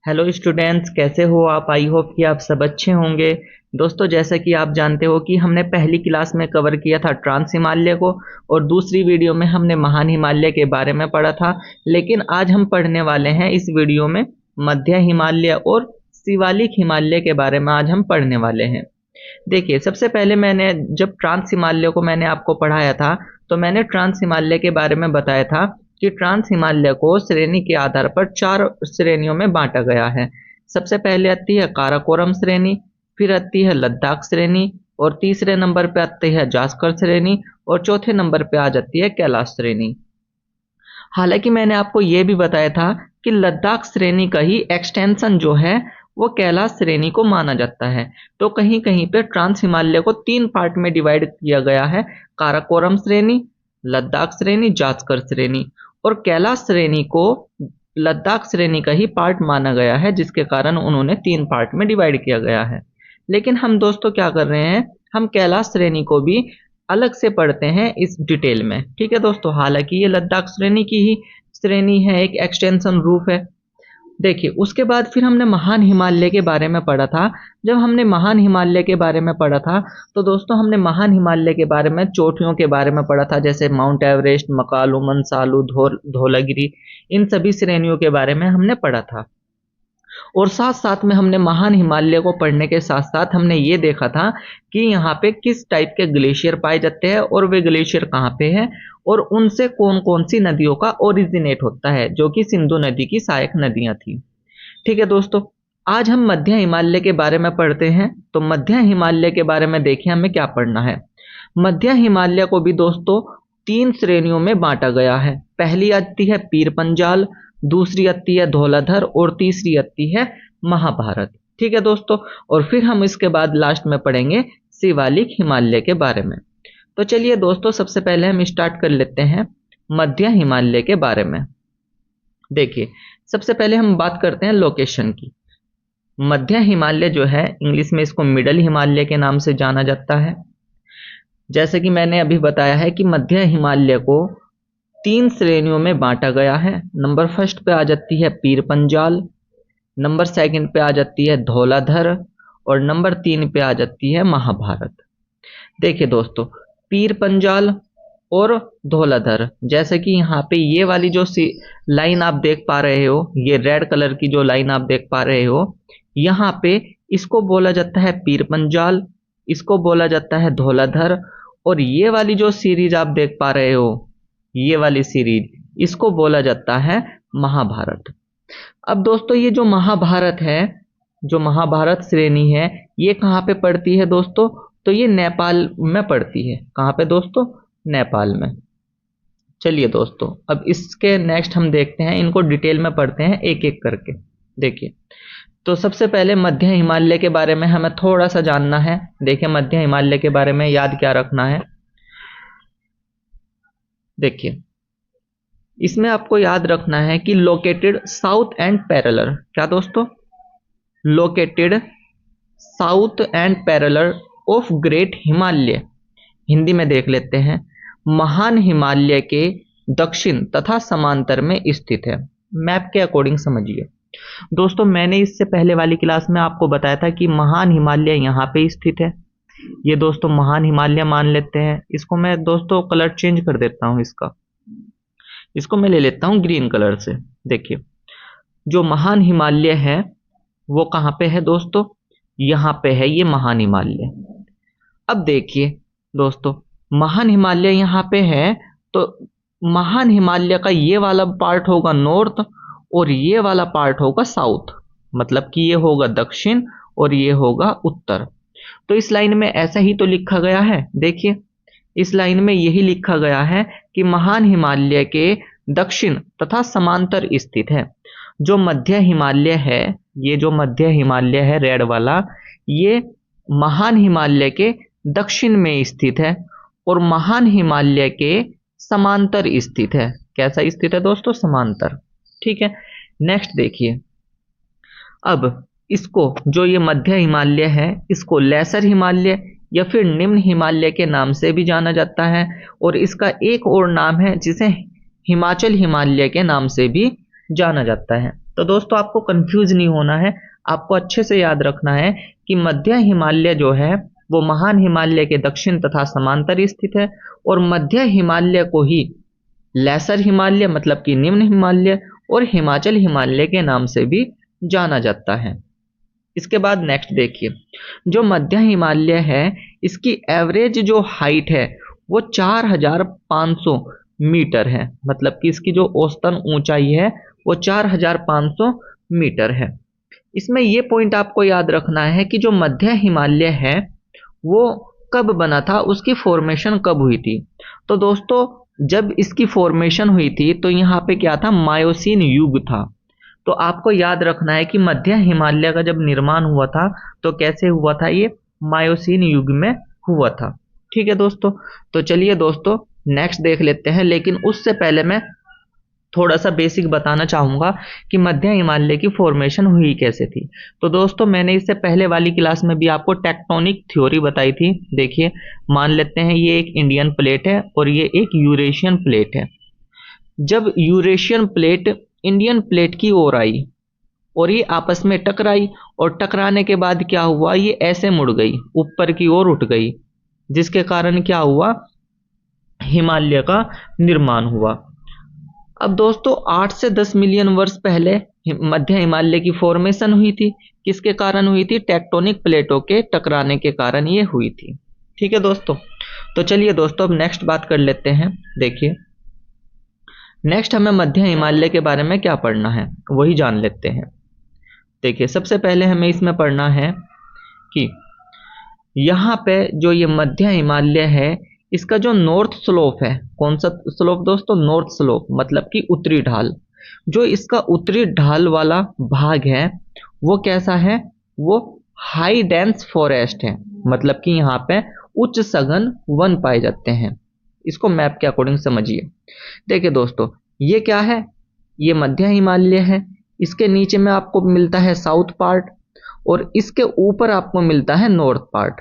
Hello students, कैसे हो आप। आई होप कि आप सब अच्छे होंगे। दोस्तों, जैसा कि आप जानते हो कि हमने पहली क्लास में कवर किया था ट्रांस हिमालय को और दूसरी वीडियो में हमने महान हिमालय के बारे में पढ़ा था। लेकिन आज हम पढ़ने वाले हैं इस वीडियो में मध्य हिमालय और शिवालिक हिमालय के बारे में आज हम पढ़ने वाले हैं। देखिए, सबसे पहले मैंने जब ट्रांस हिमालय को मैंने आपको पढ़ाया था तो मैंने ट्रांस हिमालय के बारे में बताया था कि ट्रांस हिमालय को श्रेणी के आधार पर 4 श्रेणियों में बांटा गया है। सबसे पहले आती है काराकोरम श्रेणी, फिर आती है लद्दाख श्रेणी, और तीसरे नंबर पे आती है जास्कर श्रेणी, और चौथे नंबर पे आ जाती है कैलाश श्रेणी। हालांकि मैंने आपको ये भी बताया था कि लद्दाख श्रेणी का ही एक्सटेंशन जो है वो कैलाश श्रेणी को माना जाता है। तो कहीं कहीं पे ट्रांस हिमालय को 3 पार्ट में डिवाइड किया गया है, काराकोरम श्रेणी, लद्दाख श्रेणी, जास्कर श्रेणी। और कैलाश श्रेणी को लद्दाख श्रेणी का ही पार्ट माना गया है, जिसके कारण उन्होंने 3 पार्ट में डिवाइड किया गया है। लेकिन हम दोस्तों क्या कर रहे हैं, हम कैलाश श्रेणी को भी अलग से पढ़ते हैं इस डिटेल में। ठीक है दोस्तों, हालांकि ये लद्दाख श्रेणी की ही श्रेणी है, एक एक्सटेंशन रूप है। देखिए, उसके बाद फिर हमने महान हिमालय के बारे में पढ़ा था। जब हमने महान हिमालय के बारे में पढ़ा था तो दोस्तों हमने महान हिमालय के बारे में चोटियों के बारे में पढ़ा था, जैसे माउंट एवरेस्ट, मकालू, मनसालू, धौलागिरी, इन सभी श्रेणियों के बारे में हमने पढ़ा था। और साथ साथ में हमने महान हिमालय को पढ़ने के साथ साथ हमने ये देखा था कि यहाँ पे किस टाइप के ग्लेशियर पाए जाते हैं और वे ग्लेशियर कहाँ पे हैं और उनसे कौन कौन सी नदियों का ओरिजिनेट होता है, जो कि सिंधु नदी की सहायक नदियां थी। ठीक है दोस्तों, आज हम मध्य हिमालय के बारे में पढ़ते हैं। तो मध्य हिमालय के बारे में देखिए हमें क्या पढ़ना है। मध्य हिमालय को भी दोस्तों 3 श्रेणियों में बांटा गया है। पहली आती है पीर पंजाल, दूसरी आती है धौलाधर, और तीसरी आती है महाभारत। ठीक है दोस्तों, और फिर हम इसके बाद लास्ट में पढ़ेंगे शिवालिक हिमालय के बारे में। तो चलिए दोस्तों, सबसे पहले हम स्टार्ट कर लेते हैं मध्य हिमालय के बारे में। देखिए, सबसे पहले हम बात करते हैं लोकेशन की। मध्य हिमालय जो है, इंग्लिश में इसको मिडल हिमालय के नाम से जाना जाता है। जैसे कि मैंने अभी बताया है कि मध्य हिमालय को 3 श्रेणियों में बांटा गया है। नंबर फर्स्ट पे आ जाती है पीर पंजाल, नंबर सेकंड पे आ जाती है धौलाधर, और नंबर 3 पे आ जाती है महाभारत। देखिए दोस्तों, पीर पंजाल और धौलाधर, जैसे कि यहाँ पे ये वाली जो लाइन आप देख पा रहे हो, ये रेड कलर की जो लाइन आप देख पा रहे हो, यहाँ पे इसको बोला जाता है पीर पंजाल, इसको बोला जाता है धौलाधर, और ये वाली जो सीरीज आप देख पा रहे हो, ये वाली सीरीज, इसको बोला जाता है महाभारत। अब दोस्तों, ये जो महाभारत है, जो महाभारत श्रेणी है, ये कहाँ पे पड़ती है दोस्तों? तो ये नेपाल में पड़ती है। कहाँ पे दोस्तों? नेपाल में। चलिए दोस्तों, अब इसके नेक्स्ट हम देखते हैं, इनको डिटेल में पढ़ते हैं एक एक करके। देखिए, तो सबसे पहले मध्य हिमालय के बारे में हमें थोड़ा सा जानना है। देखिए, मध्य हिमालय के बारे में याद क्या रखना है। देखिए, इसमें आपको याद रखना है कि लोकेटेड साउथ एंड पैरेलल, क्या दोस्तों? Located south and parallel of great Himalaya. Hindi में देख लेते हैं, महान हिमालय के दक्षिण तथा समांतर में स्थित है। मैप के अकॉर्डिंग समझिए दोस्तों, मैंने इससे पहले वाली क्लास में आपको बताया था कि महान हिमालय यहाँ पे स्थित है। ये दोस्तों महान हिमालय मान लेते हैं। इसको मैं दोस्तों कलर चेंज कर देता हूँ, इसको मैं ले लेता हूँ ग्रीन कलर से। देखिए, जो महान हिमालय है वो कहाँ पे है दोस्तों? यहाँ पे है ये महान हिमालय। अब देखिए दोस्तों, महान हिमालय यहाँ पे है, तो महान हिमालय का ये वाला पार्ट होगा नॉर्थ और ये वाला पार्ट होगा साउथ, मतलब कि ये होगा दक्षिण और ये होगा उत्तर। तो इस लाइन में ऐसा ही तो लिखा गया है। देखिए, इस लाइन में यही लिखा गया है कि महान हिमालय के दक्षिण तथा समांतर स्थित है। जो मध्य हिमालय है, ये जो मध्य हिमालय है रेड वाला, ये महान हिमालय के दक्षिण में स्थित है और महान हिमालय के समांतर स्थित है। कैसा स्थित है दोस्तों? समांतर। ठीक है, नेक्स्ट देखिए। अब इसको, जो ये मध्य हिमालय है, इसको लेसर हिमालय या फिर निम्न हिमालय के नाम से भी जाना जाता है, और इसका एक और नाम है जिसे हिमाचल हिमालय के नाम से भी जाना जाता है। तो दोस्तों आपको कंफ्यूज नहीं होना है, आपको अच्छे से याद रखना है कि मध्य हिमालय जो है वो महान हिमालय के दक्षिण तथा समांतर स्थित है, और मध्य हिमालय को ही लेसर हिमालय मतलब कि निम्न हिमालय और हिमाचल हिमालय के नाम से भी जाना जाता है। इसके बाद नेक्स्ट देखिए, जो मध्य हिमालय है इसकी एवरेज जो हाइट है वो 4500 मीटर है, मतलब कि इसकी जो औसतन ऊंचाई है वो 4500 मीटर है। इसमें ये पॉइंट आपको याद रखना है कि जो मध्य हिमालय है वो कब बना था, उसकी फॉर्मेशन कब हुई थी। तो दोस्तों जब इसकी फॉर्मेशन हुई थी तो यहाँ पे क्या था, मायोसीन युग था। तो आपको याद रखना है कि मध्य हिमालय का जब निर्माण हुआ था तो कैसे हुआ था, ये मायोसीन युग में हुआ था। ठीक है दोस्तों, तो चलिए दोस्तों नेक्स्ट देख लेते हैं, लेकिन उससे पहले मैं थोड़ा सा बेसिक बताना चाहूँगा कि मध्य हिमालय की फॉर्मेशन हुई कैसे थी। तो दोस्तों मैंने इससे पहले वाली क्लास में भी आपको टेक्टोनिक थ्योरी बताई थी। देखिए, मान लेते हैं ये एक इंडियन प्लेट है और ये एक यूरेशियन प्लेट है। जब यूरेशियन प्लेट इंडियन प्लेट की ओर आई और ये आपस में टकराई, और टकराने के बाद क्या हुआ, ये ऐसे मुड़ गई, ऊपर की ओर उठ गई, जिसके कारण क्या हुआ, हिमालय का निर्माण हुआ। अब दोस्तों 8 से 10 मिलियन वर्ष पहले मध्य हिमालय की फॉर्मेशन हुई थी। किसके कारण हुई थी, टेक्टोनिक प्लेटों के टकराने के कारण ये हुई थी। ठीक है दोस्तों, तो चलिए दोस्तों अब नेक्स्ट बात कर लेते हैं। देखिए नेक्स्ट हमें मध्य हिमालय के बारे में क्या पढ़ना है वही जान लेते हैं। देखिए सबसे पहले हमें इसमें पढ़ना है कि यहाँ पे जो ये मध्य हिमालय है इसका जो नॉर्थ स्लोप है, कौन सा स्लोप दोस्तों, नॉर्थ स्लोप मतलब कि उत्तरी ढाल। जो इसका उत्तरी ढाल वाला भाग है वो कैसा है, वो हाई डेंस फॉरेस्ट है, मतलब कि यहाँ पे उच्च सघन वन पाए जाते हैं। इसको मैप के अकॉर्डिंग समझिए। देखिए दोस्तों ये क्या है, ये मध्य हिमालय है, इसके नीचे में आपको मिलता है साउथ पार्ट और इसके ऊपर आपको मिलता है नॉर्थ पार्ट।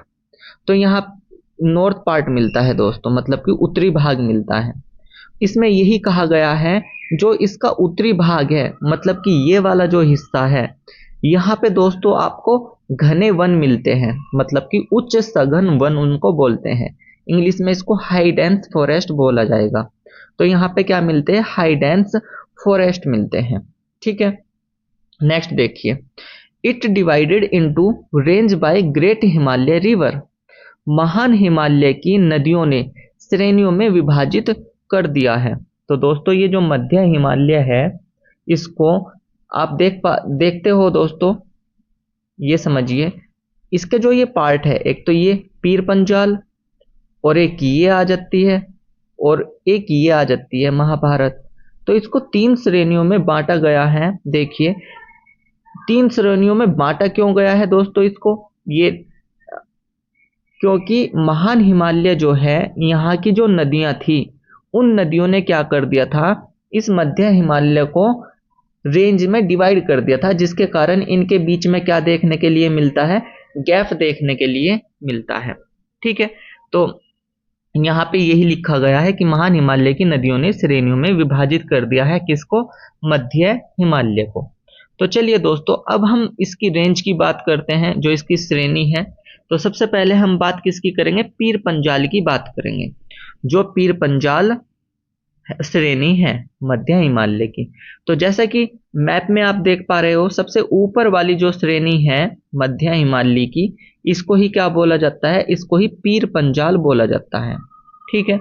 तो यहाँ नॉर्थ पार्ट मिलता है दोस्तों, मतलब कि उत्तरी भाग मिलता है। इसमें यही कहा गया है जो इसका उत्तरी भाग है, मतलब कि ये वाला जो हिस्सा है, यहाँ पे दोस्तों आपको घने वन मिलते हैं, मतलब कि उच्च सघन वन उनको बोलते हैं। इंग्लिश में इसको हाई डेंस फॉरेस्ट बोला जाएगा। तो यहाँ पे क्या मिलते हैं, हाई डेंस फॉरेस्ट मिलते हैं। ठीक है, नेक्स्ट देखिए, it divided into range bye great Himalaya river. महान हिमालय की नदियों ने श्रेणियों में विभाजित कर दिया है। तो दोस्तों ये जो मध्य हिमालय है इसको आप देखते हो दोस्तों, ये समझिए इसके जो ये पार्ट है, एक तो ये पीर पंजाल और एक ये आ जाती है और एक ये आ जाती है महाभारत। तो इसको 3 श्रेणियों में बांटा गया है। देखिए 3 श्रेणियों में बांटा क्यों गया है दोस्तों इसको, ये क्योंकि महान हिमालय जो है यहाँ की जो नदियां थी उन नदियों ने क्या कर दिया था, इस मध्य हिमालय को रेंज में डिवाइड कर दिया था, जिसके कारण इनके बीच में क्या देखने के लिए मिलता है, गैप देखने के लिए मिलता है। ठीक है, तो यहाँ पे यही लिखा गया है कि महान हिमालय की नदियों ने श्रेणियों में विभाजित कर दिया है किसको, मध्य हिमालय को। तो चलिए दोस्तों अब हम इसकी रेंज की बात करते हैं, जो इसकी श्रेणी है। तो सबसे पहले हम बात किसकी करेंगे, पीर पंजाल की बात करेंगे। जो पीर पंजाल श्रेणी है मध्य हिमालय की, तो जैसा कि मैप में आप देख पा रहे हो, सबसे ऊपर वाली जो श्रेणी है मध्य हिमालय की, इसको ही क्या बोला जाता है, इसको ही पीर पंजाल बोला जाता है। ठीक है,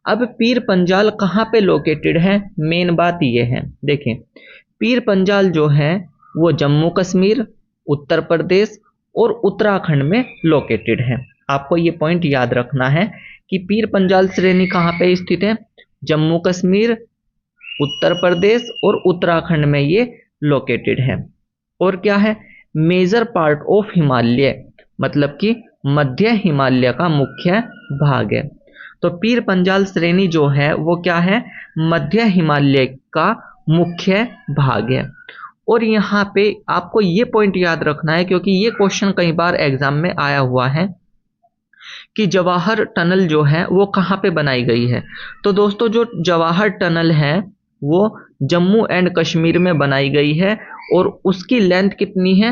अब पीर पंजाल कहाँ पे लोकेटेड है, मेन बात ये है। देखें पीर पंजाल जो है वो जम्मू कश्मीर, उत्तर प्रदेश और उत्तराखंड में लोकेटेड है। आपको ये पॉइंट याद रखना है कि पीर पंजाल श्रेणी कहाँ पे स्थित है, जम्मू कश्मीर, उत्तर प्रदेश और उत्तराखंड में ये लोकेटेड है। और क्या है, मेजर पार्ट ऑफ हिमालय, मतलब कि मध्य हिमालय का मुख्य भाग है। तो पीर पंजाल श्रेणी जो है वो क्या है, मध्य हिमालय का मुख्य भाग है। और यहाँ पे आपको ये पॉइंट याद रखना है, क्योंकि ये क्वेश्चन कई बार एग्जाम में आया हुआ है कि जवाहर टनल जो है वो कहाँ पे बनाई गई है। तो दोस्तों जो जवाहर टनल है वो जम्मू एंड कश्मीर में बनाई गई है और उसकी लेंथ कितनी है,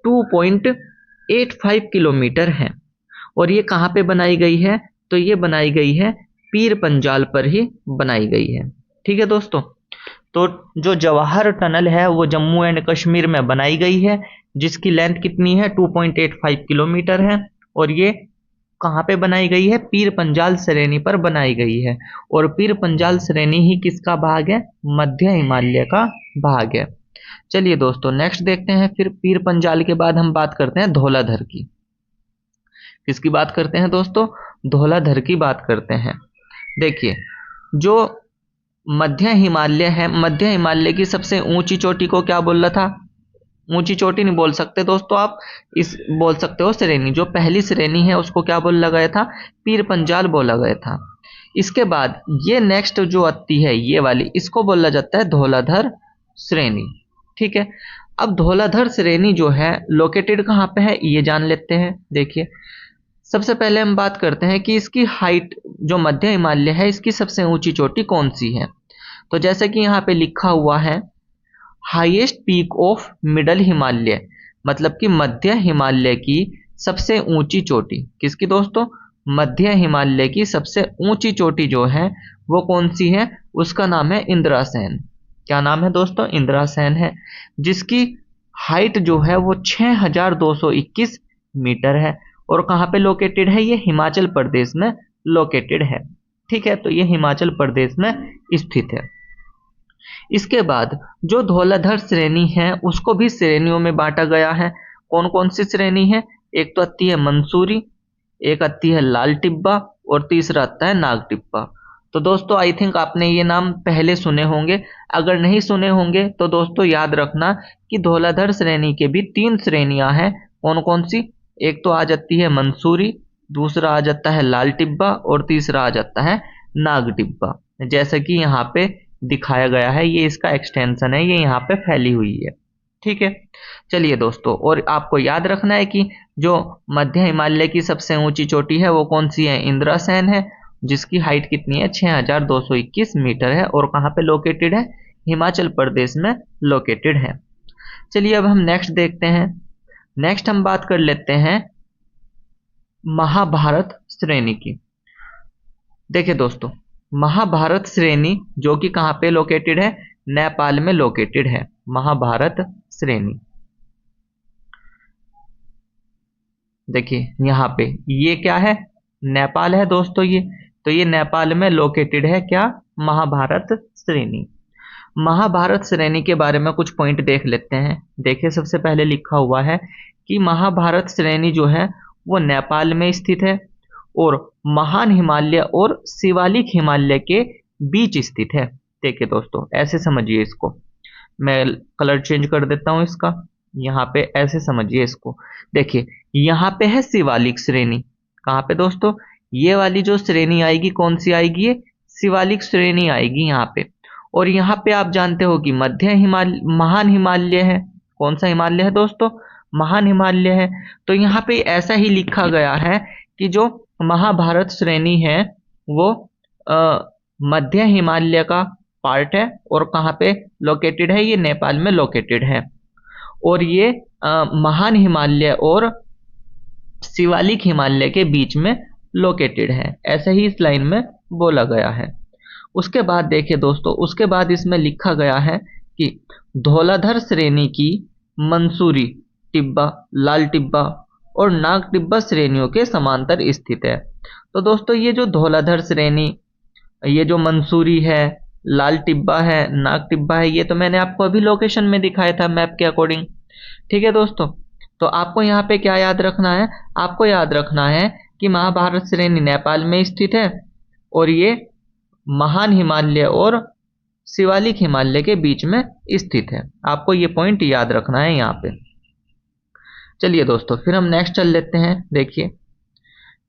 2.85 किलोमीटर है। और ये कहाँ पे बनाई गई है, तो ये बनाई गई है पीर पंजाल पर ही बनाई गई है। ठीक है दोस्तों, तो जो जवाहर टनल है वो जम्मू एंड कश्मीर में बनाई गई है, जिसकी लेंथ कितनी है, 2.85 किलोमीटर है। और ये कहाँ पे बनाई गई है, पीर पंजाल श्रेणी पर बनाई गई है। और पीर पंजाल श्रेणी ही किसका भाग है, मध्य हिमालय का भाग है। चलिए दोस्तों नेक्स्ट देखते हैं। फिर पीर पंजाल के बाद हम बात करते हैं धौलाधर की। किसकी बात करते हैं दोस्तों, धौलाधर की बात करते हैं। देखिए, जो मध्य हिमालय है, मध्य हिमालय की सबसे ऊंची चोटी को क्या बोल रहा था, ऊंची चोटी नहीं बोल सकते दोस्तों आप, इस बोल सकते हो श्रेणी। जो पहली श्रेणी है उसको क्या बोला गया था, पीर पंजाल बोला गया था। इसके बाद ये नेक्स्ट जो आती है ये वाली, इसको बोला जाता है धौलाधर श्रेणी। ठीक है, अब धौलाधर श्रेणी जो है लोकेटेड कहाँ पे है ये जान लेते हैं। देखिए, सबसे पहले हम बात करते हैं कि इसकी हाइट, जो मध्य हिमालय है इसकी सबसे ऊंची चोटी कौन सी है। तो जैसे कि यहाँ पे लिखा हुआ है highest peak of middle Himalaya, मतलब कि मध्य हिमालय की सबसे ऊंची चोटी। किसकी दोस्तों, मध्य हिमालय की सबसे ऊंची चोटी जो है वो कौन सी है, उसका नाम है इंद्रासेन। क्या नाम है दोस्तों, इंद्रासेन है, जिसकी हाइट जो है वो 6221 मीटर है। और कहाँ पे लोकेटेड है, ये हिमाचल प्रदेश में लोकेटेड है। ठीक है, तो ये हिमाचल प्रदेश में स्थित है। इसके बाद जो धौलाधर श्रेणी है उसको भी श्रेणियों में बांटा गया है। कौन कौन सी श्रेणी है, एक तो आती है मंसूरी, एक आती है लाल टिब्बा और तीसरा आता है नाग टिब्बा। तो दोस्तों आई थिंक आपने ये नाम पहले सुने होंगे, अगर नहीं सुने होंगे तो दोस्तों याद रखना कि धौलाधर श्रेणी के भी 3 श्रेणियां हैं। कौन कौन सी, एक तो आ जाती है मंसूरी, दूसरा आ जाता है लाल टिब्बा और तीसरा आ जाता है नाग टिब्बा। जैसा कि यहाँ पे दिखाया गया है, ये इसका एक्सटेंशन है, ये यहाँ पे फैली हुई है। ठीक है, चलिए दोस्तों, और आपको याद रखना है कि जो मध्य हिमालय की सबसे ऊंची चोटी है वो कौन सी है, इंद्रासेन है, जिसकी हाइट कितनी है, 6221 मीटर है। और कहाँ पे लोकेटेड है, हिमाचल प्रदेश में लोकेटेड है। चलिए अब हम नेक्स्ट देखते हैं। नेक्स्ट हम बात कर लेते हैं महाभारत श्रेणी की। देखिए दोस्तों, महाभारत श्रेणी जो कि कहाँ पे लोकेटेड है, नेपाल में लोकेटेड है महाभारत श्रेणी। देखिए यहाँ पे ये क्या है, नेपाल है दोस्तों ये, तो ये नेपाल में लोकेटेड है क्या, महाभारत श्रेणी। महाभारत श्रेणी के बारे में कुछ पॉइंट देख लेते हैं। देखिए, सबसे पहले लिखा हुआ है कि महाभारत श्रेणी जो है वो नेपाल में स्थित है और महान हिमालय और शिवालिक हिमालय के बीच स्थित है। देखिए दोस्तों, ऐसे समझिए इसको, मैं कलर चेंज कर देता हूं इसका, यहाँ पे ऐसे समझिए इसको। देखिए यहाँ पे है शिवालिक श्रेणी, कहाँ पे दोस्तों, ये वाली जो श्रेणी आएगी कौन सी आएगी, ये शिवालिक श्रेणी आएगी यहाँ पे। और यहाँ पे आप जानते हो कि मध्य हिमालय, महान हिमालय है। कौन सा हिमालय है दोस्तों, महान हिमालय है। तो यहाँ पे ऐसा ही लिखा गया है कि जो महाभारत श्रेणी है वो मध्य हिमालय का पार्ट है। और कहाँ पे लोकेटेड है, ये नेपाल में लोकेटेड है। और ये महान हिमालय और शिवालिक हिमालय के बीच में लोकेटेड है, ऐसा ही इस लाइन में बोला गया है। उसके बाद देखिए दोस्तों, उसके बाद इसमें लिखा गया है कि धौलाधर श्रेणी की मंसूरी, टिब्बा, लाल टिब्बा और नाग टिब्बा श्रेणियों के समांतर स्थित है। तो दोस्तों ये जो धौलाधर श्रेणी, ये जो मंसूरी है, लाल टिब्बा है, नाग टिब्बा है, ये तो मैंने आपको अभी लोकेशन में दिखाया था मैप के अकॉर्डिंग। ठीक है दोस्तों, तो आपको यहाँ पे क्या याद रखना है, आपको याद रखना है कि महाभारत श्रेणी नेपाल में स्थित है और ये महान हिमालय और शिवालिक हिमालय के बीच में स्थित है। आपको ये पॉइंट याद रखना है यहाँ पे। चलिए दोस्तों, फिर हम नेक्स्ट चल लेते हैं। देखिए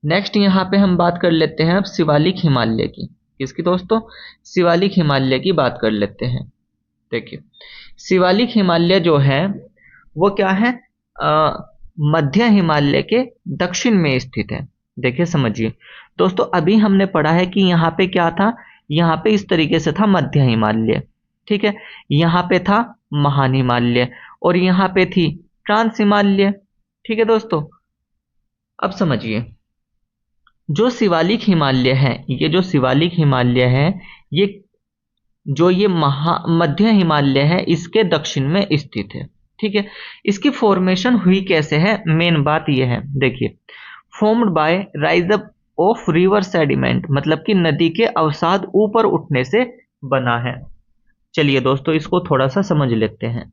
नेक्स्ट यहाँ पे हम बात कर लेते हैं अब शिवालिक हिमालय की। किसकी दोस्तों, शिवालिक हिमालय की बात कर लेते हैं। देखिए शिवालिक हिमालय जो है वो क्या है, मध्य हिमालय के दक्षिण में स्थित है। देखिए समझिए दोस्तों, अभी हमने पढ़ा है कि यहाँ पे क्या था, यहाँ पे इस तरीके से था मध्य हिमालय। ठीक है, यहाँ पे था महान हिमालय और यहाँ पे थी ट्रांस हिमालय। ठीक है दोस्तों, अब समझिए, जो शिवालिक हिमालय है, ये जो शिवालिक हिमालय है, ये जो ये मध्य हिमालय है, इसके दक्षिण में स्थित है। ठीक है, इसकी फॉर्मेशन हुई कैसे है, मेन बात ये है, देखिए, formed by rise up of river sediment, मतलब कि नदी के अवसाद ऊपर उठने से बना है। चलिए दोस्तों, इसको थोड़ा सा समझ लेते हैं।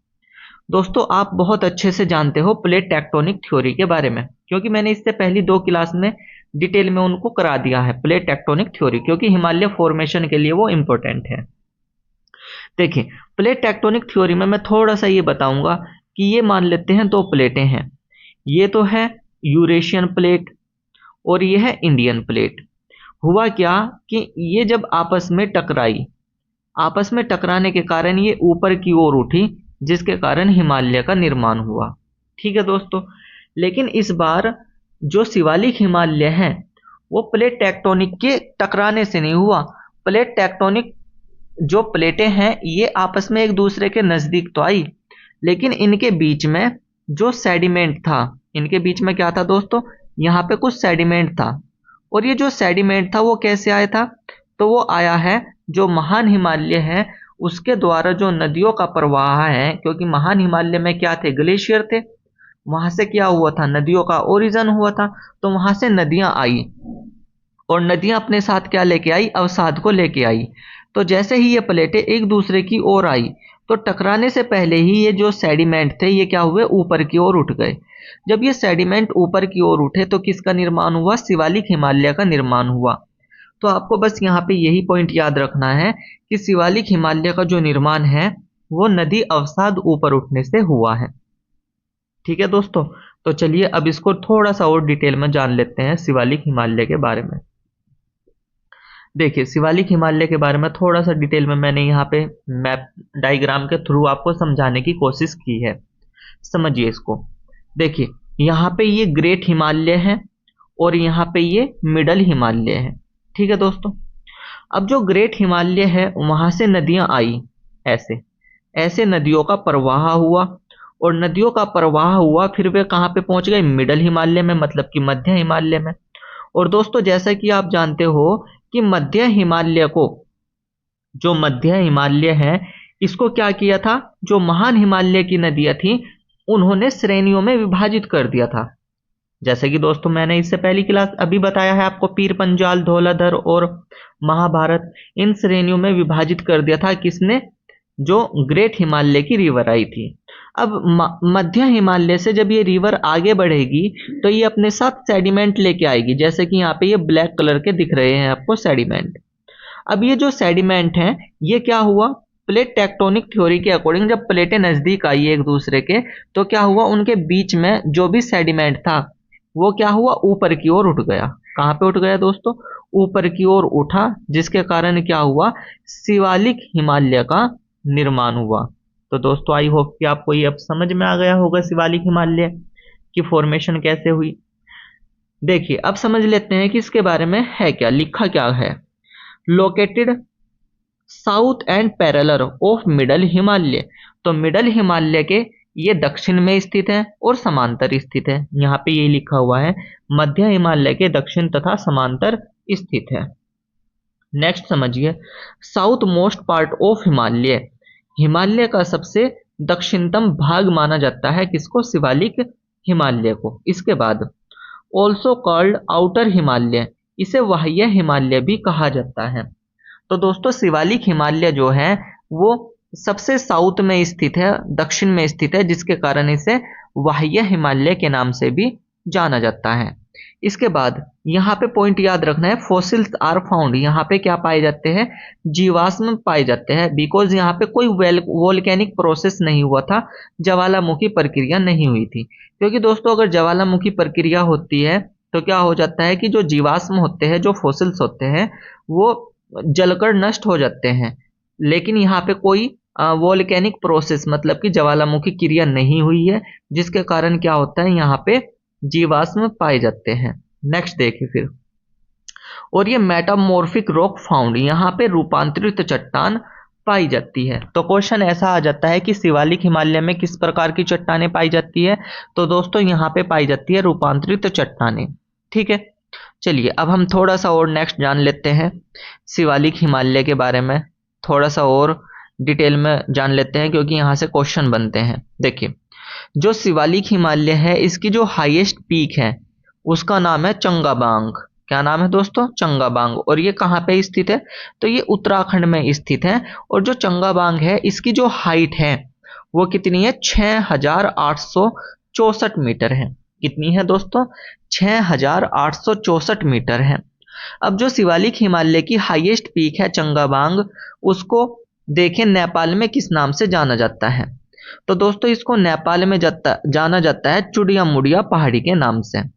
दोस्तों, आप बहुत अच्छे से जानते हो प्लेट टेक्टोनिक थ्योरी के बारे में, क्योंकि मैंने इससे पहली 2 क्लास में डिटेल में उनको करा दिया है प्लेट टेक्टोनिक थ्योरी, क्योंकि हिमालय फॉर्मेशन के लिए वो इंपॉर्टेंट है। देखिए, प्लेट टेक्टोनिक थ्योरी में मैं थोड़ा सा ये बताऊंगा कि ये मान लेते हैं 2 प्लेटें हैं, ये तो है यूरेशियन प्लेट और ये है इंडियन प्लेट। हुआ क्या कि ये जब आपस में टकराई, आपस में टकराने के कारण ये ऊपर की ओर उठी, जिसके कारण हिमालय का निर्माण हुआ। ठीक है दोस्तों, लेकिन इस बार जो शिवालिक हिमालय है वो प्लेट टेक्टोनिक के टकराने से नहीं हुआ। प्लेट टेक्टोनिक जो प्लेटें हैं ये आपस में एक दूसरे के नजदीक तो आई, लेकिन इनके बीच में जो सेडिमेंट था, इनके बीच में क्या था दोस्तों, यहाँ पे कुछ सेडिमेंट था। और ये जो सेडिमेंट था वो कैसे आया था, तो वो आया है जो महान हिमालय है उसके द्वारा जो नदियों का प्रवाह है, क्योंकि महान हिमालय में क्या थे, ग्लेशियर थे, वहां से क्या हुआ था, नदियों का ओरिजिन हुआ था, तो वहां से नदियां आई और नदियां अपने साथ क्या लेके आई, अवसाद को लेके आई। तो जैसे ही ये प्लेटें एक दूसरे की ओर आई, तो टकराने से पहले ही ये जो सेडिमेंट थे ये क्या हुए, ऊपर की ओर उठ गए। जब ये सेडिमेंट ऊपर की ओर उठे तो किसका निर्माण हुआ, शिवालिक हिमालय का निर्माण हुआ। तो आपको बस यहाँ पे यही पॉइंट याद रखना है कि शिवालिक हिमालय का जो निर्माण है वो नदी अवसाद ऊपर उठने से हुआ है। ठीक है दोस्तों, तो चलिए अब इसको थोड़ा सा और डिटेल में जान लेते हैं शिवालिक हिमालय के बारे में। देखिए, शिवालिक हिमालय के बारे में थोड़ा सा डिटेल में मैंने यहाँ पे मैप डायग्राम के थ्रू आपको समझाने की कोशिश की है, समझिए इसको। देखिए, यहाँ पे ये ग्रेट हिमालय है और यहाँ पे ये मिडल हिमालय है। ठीक है दोस्तों, अब जो ग्रेट हिमालय है वहां से नदियां आई, ऐसे ऐसे नदियों का प्रवाह हुआ और नदियों का प्रवाह हुआ, फिर वे कहाँ पे पहुंच गए, मिडल हिमालय में, मतलब कि मध्य हिमालय में। और दोस्तों, जैसा कि आप जानते हो कि मध्य हिमालय को, जो मध्य हिमालय है, इसको क्या किया था, जो महान हिमालय की नदियां थी उन्होंने श्रेणियों में विभाजित कर दिया था। जैसे कि दोस्तों मैंने इससे पहली क्लास अभी बताया है आपको, पीर पंजाल, धौलाधर और महाभारत, इन श्रेणियों में विभाजित कर दिया था किसने, जो ग्रेट हिमालय की रिवर आई थी। अब मध्य हिमालय से जब ये रिवर आगे बढ़ेगी तो ये अपने साथ सेडिमेंट लेके आएगी, जैसे कि यहाँ पे ये ब्लैक कलर के दिख रहे हैं आपको सेडिमेंट। अब ये जो सेडिमेंट हैं ये क्या हुआ, प्लेट टेक्टोनिक थ्योरी के अकॉर्डिंग जब प्लेटें नजदीक आई एक दूसरे के, तो क्या हुआ, उनके बीच में जो भी सेडिमेंट था वो क्या हुआ, ऊपर की ओर उठ गया। कहाँ पे उठ गया दोस्तों, ऊपर की ओर उठा, जिसके कारण क्या हुआ, शिवालिक हिमालय का निर्माण हुआ। तो दोस्तों आई होप कि आपको ये अब समझ में आ गया होगा शिवालिक हिमालय की फॉर्मेशन कैसे हुई। देखिए, अब समझ लेते हैं कि इसके बारे में है क्या, लिखा क्या है। Located south and parallel of middle Himalaya, तो मिडल हिमालय के ये दक्षिण में स्थित है और समांतर स्थित है। यहाँ पे ये लिखा हुआ है मध्य हिमालय के दक्षिण तथा समांतर स्थित है। नेक्स्ट समझिए, south most part of Himalaya, Himalaya का सबसे दक्षिणतम भाग माना जाता है किसको, शिवालिक हिमालय को। इसके बाद ऑल्सो कॉल्ड आउटर हिमालय, इसे बाह्य हिमालय भी कहा जाता है। तो दोस्तों, शिवालिक हिमालय जो है वो सबसे साउथ में स्थित है, दक्षिण में स्थित है, जिसके कारण इसे बाह्य हिमालय के नाम से भी जाना जाता है। इसके बाद यहाँ पे पॉइंट याद रखना है, फॉसिल्स आर फाउंड, यहाँ पे क्या पाए जाते हैं, जीवाश्म पाए जाते हैं, बिकॉज यहाँ पे कोई वोल्केनिक प्रोसेस नहीं हुआ था, ज्वालामुखी प्रक्रिया नहीं हुई थी। क्योंकि दोस्तों अगर ज्वालामुखी प्रक्रिया होती है तो क्या हो जाता है कि जो जीवाश्म होते हैं, जो फॉसिल्स होते हैं, वो जलकर नष्ट हो जाते हैं। लेकिन यहाँ पे कोई वोल्केनिक प्रोसेस मतलब कि ज्वालामुखी क्रिया नहीं हुई है, जिसके कारण क्या होता है, यहाँ पे जीवाश्म पाए जाते हैं। नेक्स्ट देखिए फिर, और ये मेटामॉर्फिक रॉक फाउंड, यहाँ पे रूपांतरित चट्टान पाई जाती है। तो क्वेश्चन ऐसा आ जाता है कि शिवालिक हिमालय में किस प्रकार की चट्टानें पाई जाती है। तो दोस्तों यहाँ पे पाई जाती है रूपांतरित चट्टानें। ठीक है, चलिए अब हम थोड़ा सा और नेक्स्ट जान लेते हैं शिवालिक हिमालय के बारे में, थोड़ा सा और डिटेल में जान लेते हैं क्योंकि यहाँ से क्वेश्चन बनते हैं। देखिए, जो शिवालिक हिमालय है इसकी जो हाईएस्ट पीक है उसका नाम है चंगाबांग। क्या नाम है दोस्तों? चंगाबांग। और ये कहाँ पे स्थित है? तो ये उत्तराखंड में स्थित है। और जो चंगाबांग है इसकी जो हाइट है वो कितनी है? 6864 मीटर है। कितनी है दोस्तों? 6864 मीटर है। अब जो शिवालिक हिमालय की हाईएस्ट पीक है चंगाबांग, उसको देखें नेपाल में किस नाम से जाना जाता है। तो दोस्तों इसको नेपाल में जाना जाता है चुड़िया मुड़िया पहाड़ी के नाम से।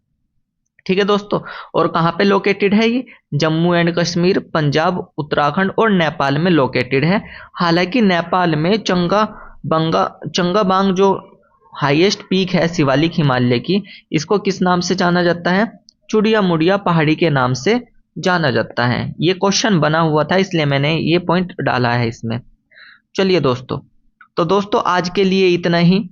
ठीक है दोस्तों, और कहाँ पे लोकेटेड है ये? जम्मू एंड कश्मीर, पंजाब, उत्तराखंड और नेपाल में लोकेटेड है। हालांकि नेपाल में चंगाबांग जो हाईएस्ट पीक है शिवालिक हिमालय की, इसको किस नाम से जाना जाता है? चुड़िया मुड़िया पहाड़ी के नाम से जाना जाता है। ये क्वेश्चन बना हुआ था इसलिए मैंने ये पॉइंट डाला है इसमें। चलिए दोस्तों, तो दोस्तों आज के लिए इतना ही।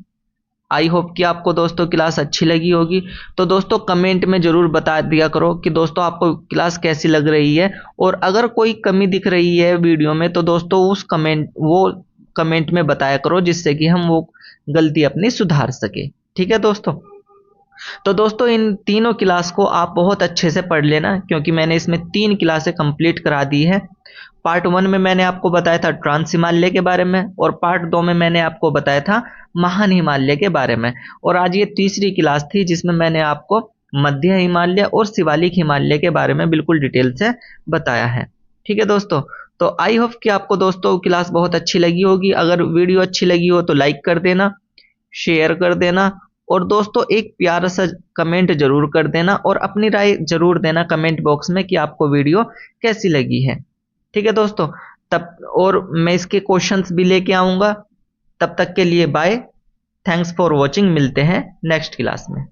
आई होप कि आपको दोस्तों क्लास अच्छी लगी होगी। तो दोस्तों कमेंट में ज़रूर बता दिया करो कि दोस्तों आपको क्लास कैसी लग रही है, और अगर कोई कमी दिख रही है वीडियो में तो दोस्तों वो कमेंट में बताया करो, जिससे कि हम वो गलती अपनी सुधार सके। ठीक है दोस्तों, तो दोस्तों इन तीनों क्लास को आप बहुत अच्छे से पढ़ लेना क्योंकि मैंने इसमें 3 क्लासें कंप्लीट करा दी है। पार्ट 1 में मैंने आपको बताया था ट्रांस हिमालय के बारे में, और पार्ट 2 में मैंने आपको बताया था महान हिमालय के बारे में, और आज ये तीसरी क्लास थी जिसमें मैंने आपको मध्य हिमालय और शिवालिक हिमालय के बारे में बिल्कुल डिटेल से बताया है। ठीक है दोस्तों, तो आई होप कि आपको दोस्तों क्लास बहुत अच्छी लगी होगी। अगर वीडियो अच्छी लगी हो तो लाइक कर देना, शेयर कर देना, और दोस्तों एक प्यारा सा कमेंट जरूर कर देना, और अपनी राय जरूर देना कमेंट बॉक्स में कि आपको वीडियो कैसी लगी है। ठीक है दोस्तों, तब और मैं इसके क्वेश्चंस भी लेके आऊँगा। तब तक के लिए बाय, थैंक्स फॉर वॉचिंग। मिलते हैं नेक्स्ट क्लास में।